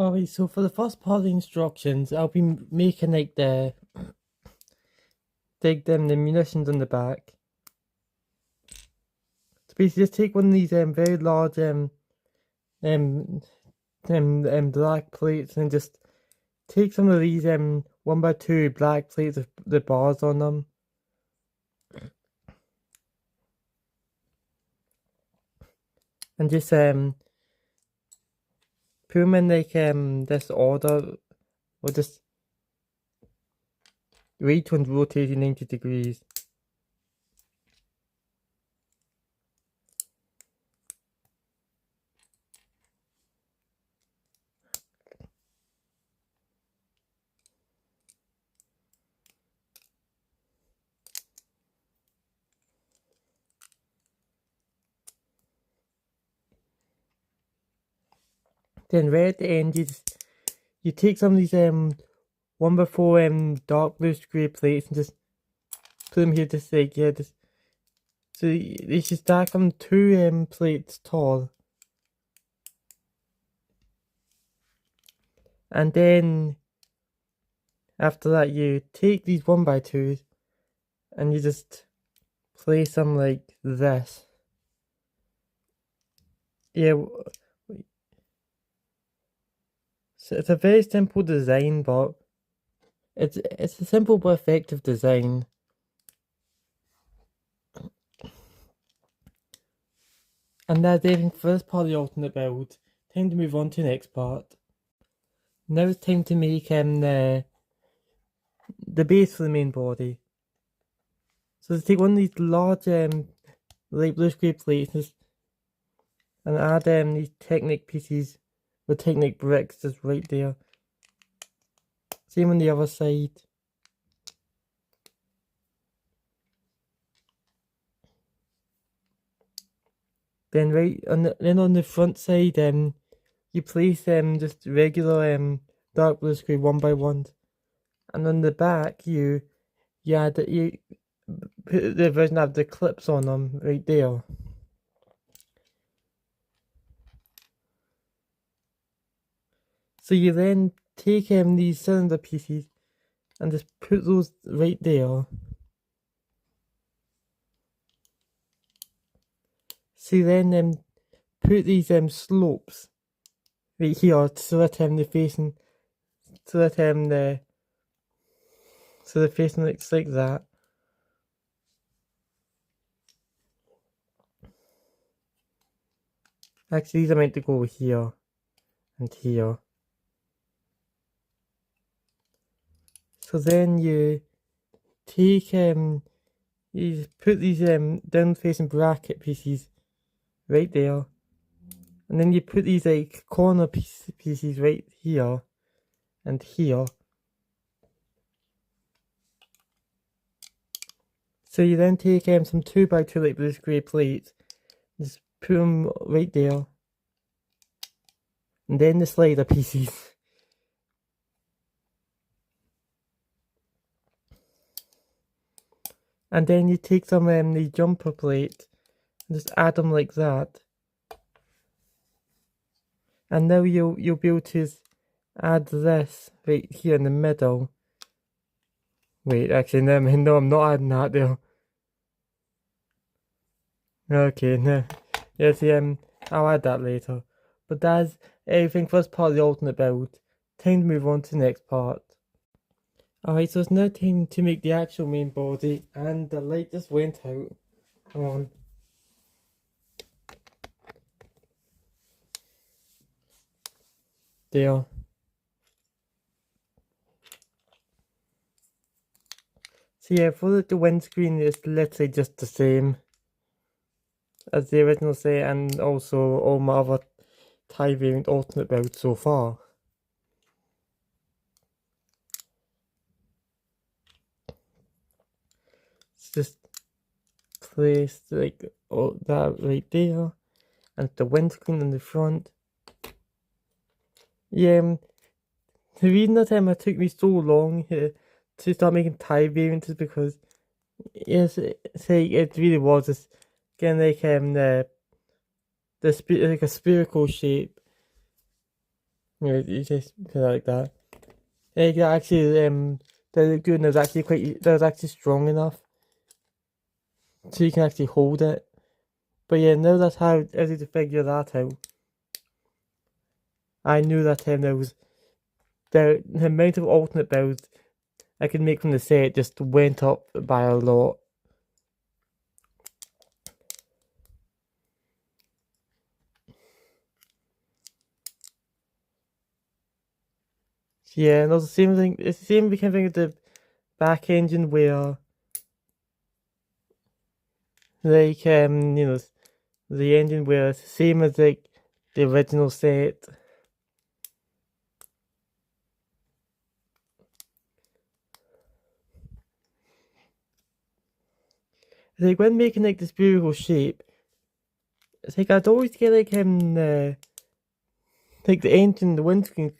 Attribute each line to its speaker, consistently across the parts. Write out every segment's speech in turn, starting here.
Speaker 1: Alright, so for the first part of the instructions, I'll be making like the munitions on the back. So basically, just take one of these very large black plates and just take some of these 1x2 black plates with the bars on them. And just put them in like this order, or just each one's rotating 90 degrees. Then right at the end, you take some of these 1x4 dark blue grey plates and just put them here, just like so you should stack them 2 plates tall, and then after that you take these 1x2s and you just place them like this. Yeah. So it's a very simple design, but it's a simple but effective design. And that's everything for this part of the alternate build. Time to move on to the next part. Now it's time to make the base for the main body. So let's take one of these large light blue grey plates and add these Technic pieces with Technic bricks just right there. Same on the other side. Then on the front side, you place just regular dark blue grey 1x1s, and on the back you put the version of the clips on them right there. So you then take these cylinder pieces and just put those right there. So you then put these slopes right here so that they're facing, so that they're facing looks like that. Actually, these are meant to go here and here. So then you take you put these down facing bracket pieces right there, and then you put these like corner pieces right here and here. So you then take some 2x2 light blue grey plates, just put them right there, and then the slider pieces. And then you take some the jumper plate and just add them like that. And now you'll be able to add this right here in the middle. Wait, actually no, I'm not adding that there. Okay, no. Yeah, see, I'll add that later. But that's everything for this part of the alternate build. Time to move on to the next part. Alright, so it's now time to make the actual main body, and the light just went out. Come on. There. So yeah, for the windscreen, it's literally just the same as the original set, and also all my other TIE variant alternate builds so far. It's just placed like that right there, and the windscreen in the front. Yeah, the reason that it took me so long to start making TIE variants is because yes, it really was just getting like like a spherical shape. You just put it like that. Actually, the gun is actually strong enough so you can actually hold it. But yeah, now that's how I need to figure that out. I knew that there was the amount of alternate builds I could make from the set just went up by a lot. Yeah, and also the same thing. It's the same kind of thing with the back engine where, like, the engine where it's the same as like the original set. Like when making like this beautiful shape, it's like I'd always get like like the engine, the windscreen,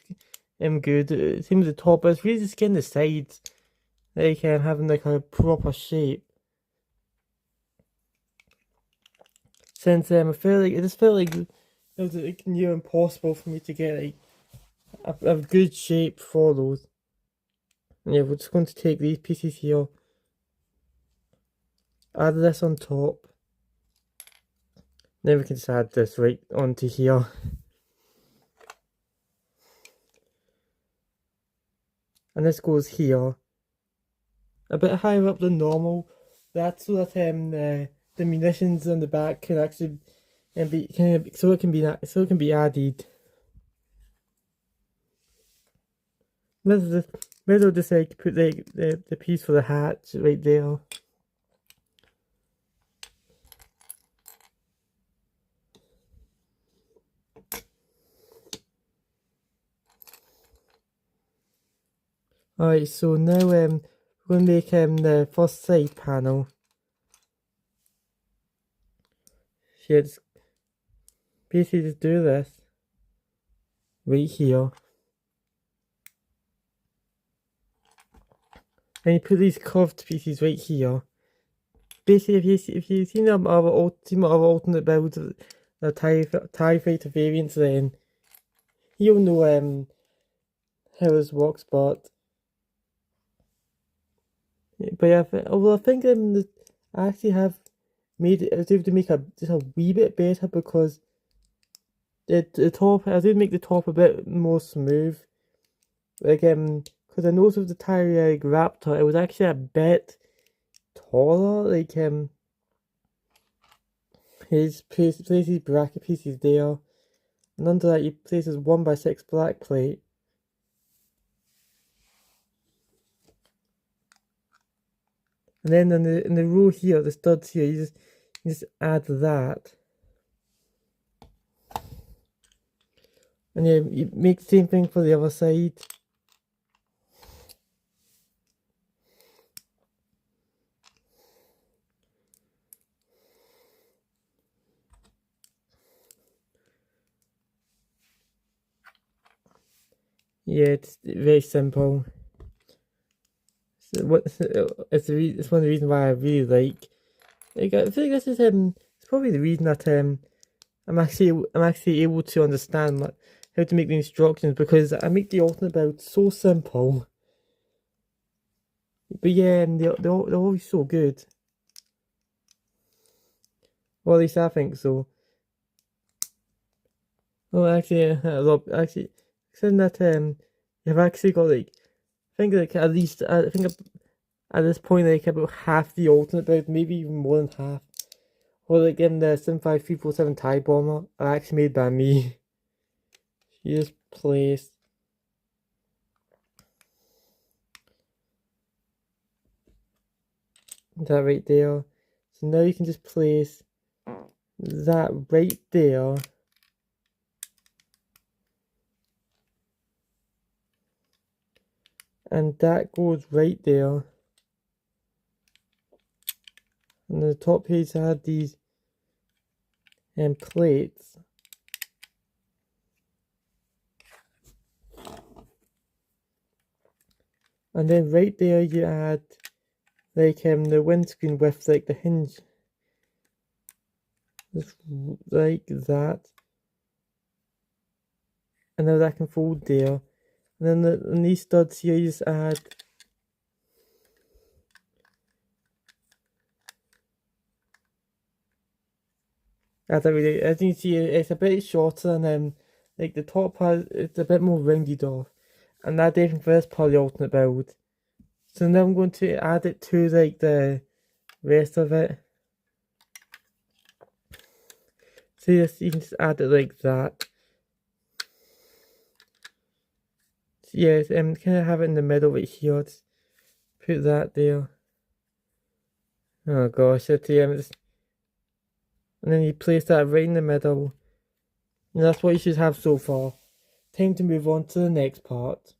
Speaker 1: good. It seems the top, but it's really just getting the sides, like having like a proper shape. Since I feel like it just felt like it was like near impossible for me to get like a good shape for those. And yeah, we're just going to take these pieces here, add this on top. Then we can just add this right onto here. And this goes here, a bit higher up than normal. That's so that the munitions on the back can actually so it can be added. Maybe I'll just like put the piece for the hatch right there. Alright, so now we're going to make the first side panel. Yeah, just basically just do this right here. And you put these curved pieces right here. Basically, if you've seen my other alternate builds, the TIE Fighter variants, then you'll know how this works. But yeah, I think I actually have made it. I was able to make just a wee bit better because the top. I did make the top a bit more smooth. Like because I noticed with the TIE Raptor, it was actually a bit taller. Like his places bracket pieces there, and under that he places 1x6 black plate. And then in the row here, the studs here, you just add that. And yeah, you make the same thing for the other side. Yeah, it's very simple. So it's one of the reasons why I really like. I feel like this is it's probably the reason that I'm actually able to understand how to make the instructions, because I make the alternate build so simple. But yeah, and they're always so good. Well, at least I think so. Well, actually, saying that you've actually got like, I think like at least I think at this point like about half the alternate build, maybe even more than half. Or like the 75347 TIE Bomber are actually made by me. You just place that right there. So now you can just place that right there. And that goes right there. And the top page I had these plates. And then right there you add like the windscreen with like the hinge. Just like that. and now that can fold there. And then on these studs here, you just add as you can see, it's a bit shorter, and like the top part, it's a bit more rounded off, and that's the first part of the alternate build. So now I'm going to add it to like the rest of it. So yes, you can just add it like that. So yes, kind of have it in the middle right here. Just put that there. Oh gosh, and then you place that right in the middle. And that's what you should have so far. Time to move on to the next part.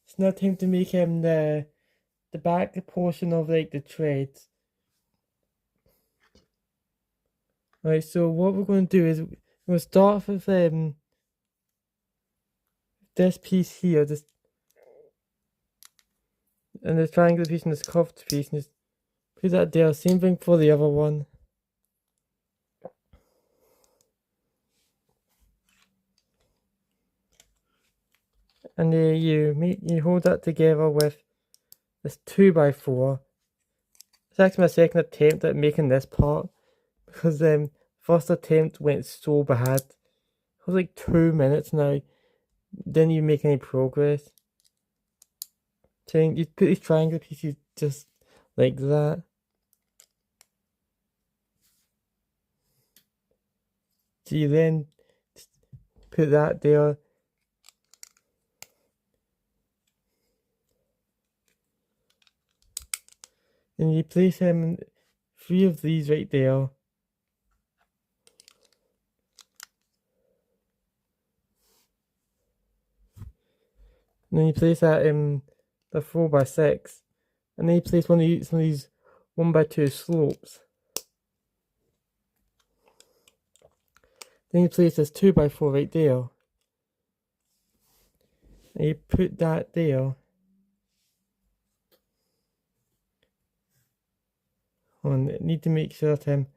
Speaker 1: It's now time to make the back portion of like the treads. Right, so what we're going to do is we'll start with this piece here, and the triangular piece and this curved piece, and just put that there. Same thing for the other one. And then you hold that together with this 2x4. It's actually my second attempt at making this part, because first attempt went so bad. It was like 2 minutes now. Didn't even make any progress. So you put these triangular pieces just like that. So you then put that there. And you place 3 of these right there. And then you place that in the 4x6. And then you place some of these 1x2 slopes. Then you place this 2x4 right there. And you put that there. I need to make sure that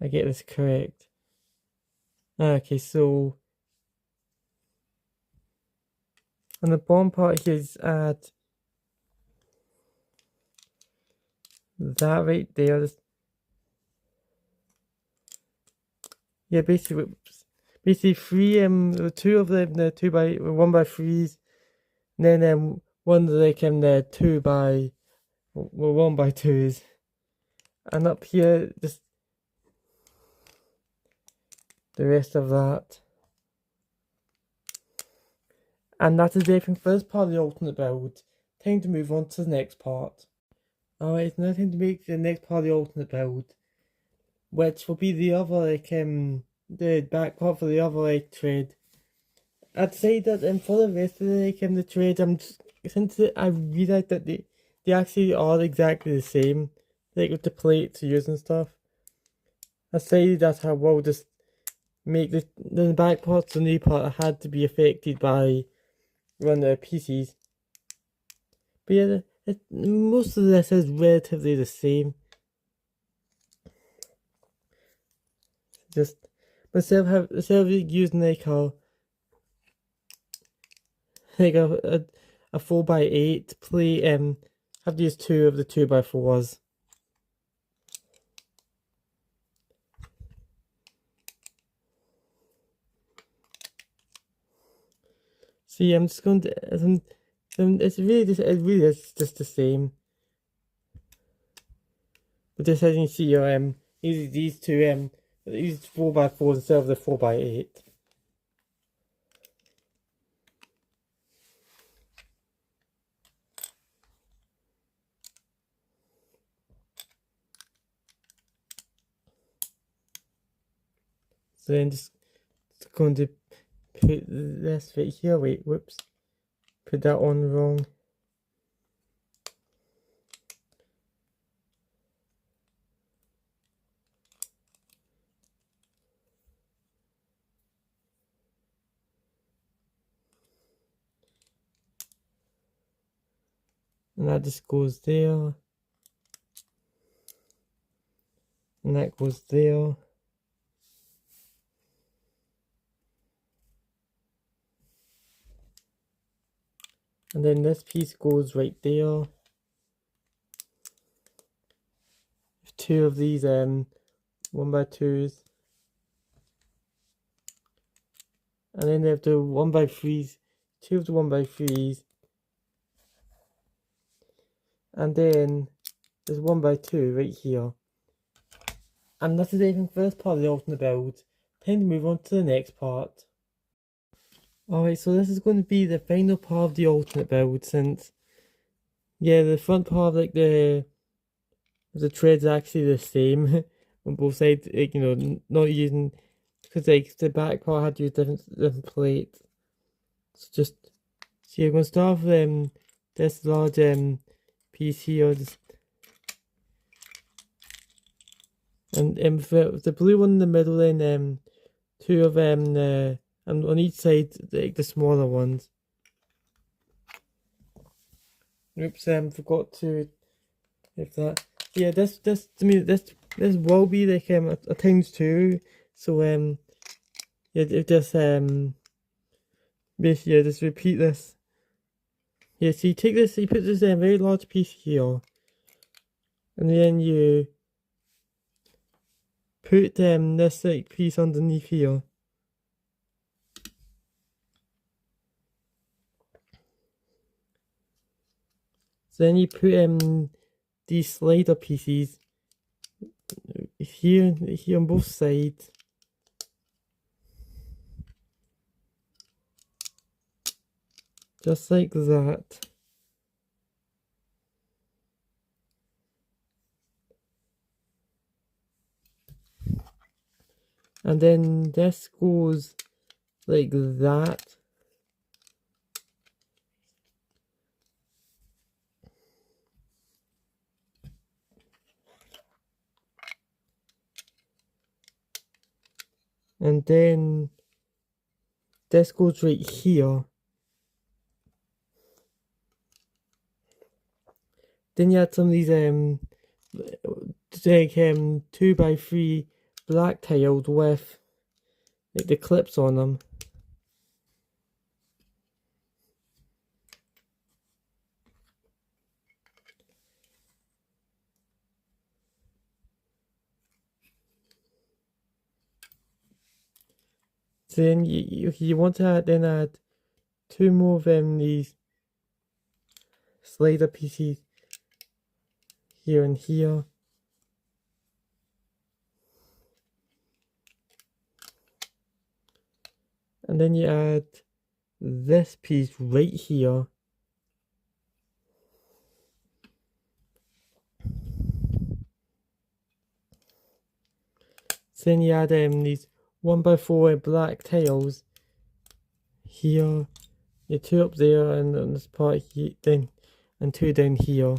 Speaker 1: I get this correct. Okay, so on the bottom part here, just add that right there. Yeah, basically 3 2 of them, the 1x3s, and then one like the 1x2s, and up here just the rest of that. And that is everything for this part of the alternate build. Time to move on to the next part. Alright, it's now time to make the next part of the alternate build, which will be the other the back part for the other tread. I'd say that for the rest of the tread, since I realised that they actually are exactly the same, like with the plates used and stuff. I'd say that I will just make the back part, the new part, had to be affected by one of the pieces. But yeah, most of this is relatively the same. Just instead of using like a 4x8 plate, have to use 2 of the 2x4s. See, I'm just going to it's really just the same. But just as you see, use these two use 4x4s instead of the 4x8. So then just going to put this right here. Wait, whoops. Put that on wrong. And that just goes there. And that goes there. And then this piece goes right there. Two of these 1x2s. And then they have the 1x3s, two of the 1x3s. And then there's 1x2 right here. And this is even first part of the alternate build. Time to move on to the next part. Alright, so this is going to be the final part of the alternate build, since the front part of the tread's actually the same on both sides, not using, because the back part had to use different plates. So you're going to start with this large piece here, and for the blue one in the middle, then two of and on each side, the smaller ones. Oops, forgot to if that. Yeah, this to me this will be like a times 2. So it just basically just repeat this. Yeah, so you take this, you put this very large piece here, and then you put this piece underneath here. So then you put these slider pieces here on both sides. Just like that. And then this goes like that. And then this goes right here. Then you add some of these 2x3 black tiled with like the clips on them. So then you want to add two more of these slider pieces here and here. And then you add this piece right here. So then you add these 1x4 black tiles here, the two up there and on this part here, then and two down here.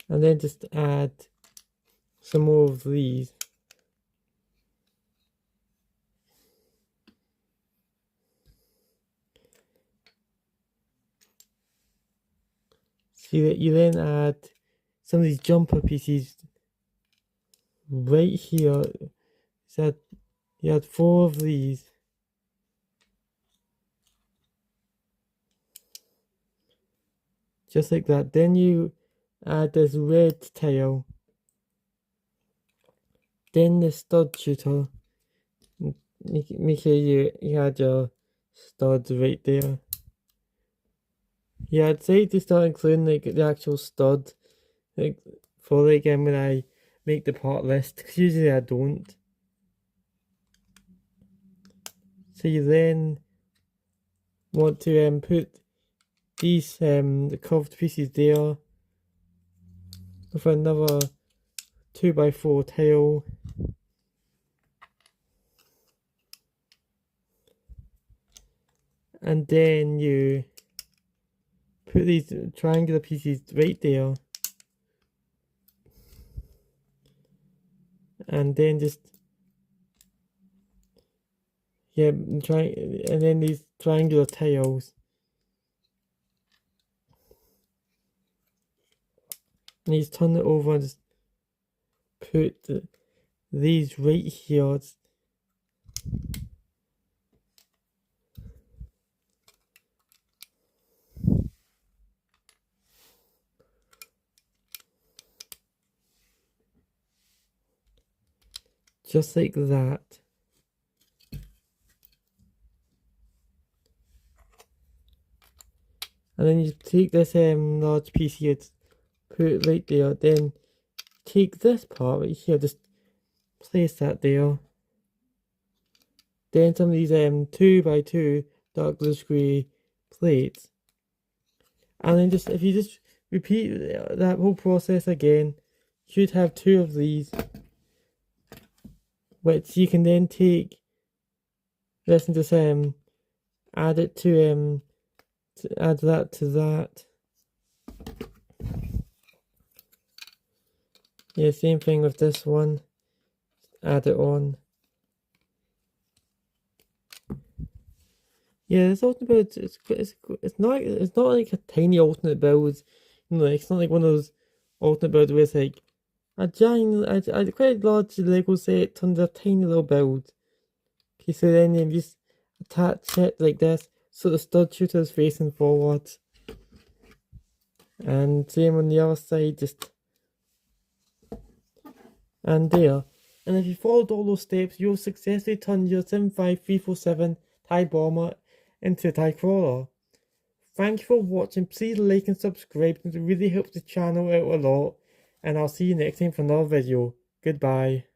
Speaker 1: And then just add some more of these. So you then add some of these jumper pieces right here. So you add 4 of these. Just like that. Then you add this red tile. Then the stud shooter. Make sure you add your studs right there. Yeah, I'd say to start including like the actual stud, like for when I make the part list, because usually I don't. So you then want to put these the curved pieces there with another 2x4 tile. And then you put these triangular pieces right there. And then just and then these triangular tiles. And you just turn it over and just put these right here. Just like that. And then you take this large piece here, put it right there, then take this part right here, just place that there. Then some of these 2x2 dark bluish grey plates. And then if you just repeat that whole process again, you should have 2 of these, which you can then take this and just add it to add that to that. Yeah, same thing with this one. Add it on. Yeah, this alternate build, it's not like a tiny alternate build. You know, it's not like one of those alternate builds where it's like a giant, a quite large Lego set turns a tiny little build. Okay, so then you just attach it like this, so the stud shooter is facing forward. And same on the other side, just and there. And if you followed all those steps, you'll successfully turn your 75347 TIE Bomber into a TIE Crawler. Thank you for watching. Please like and subscribe, it really helps the channel out a lot. And I'll see you next time for another video. Goodbye.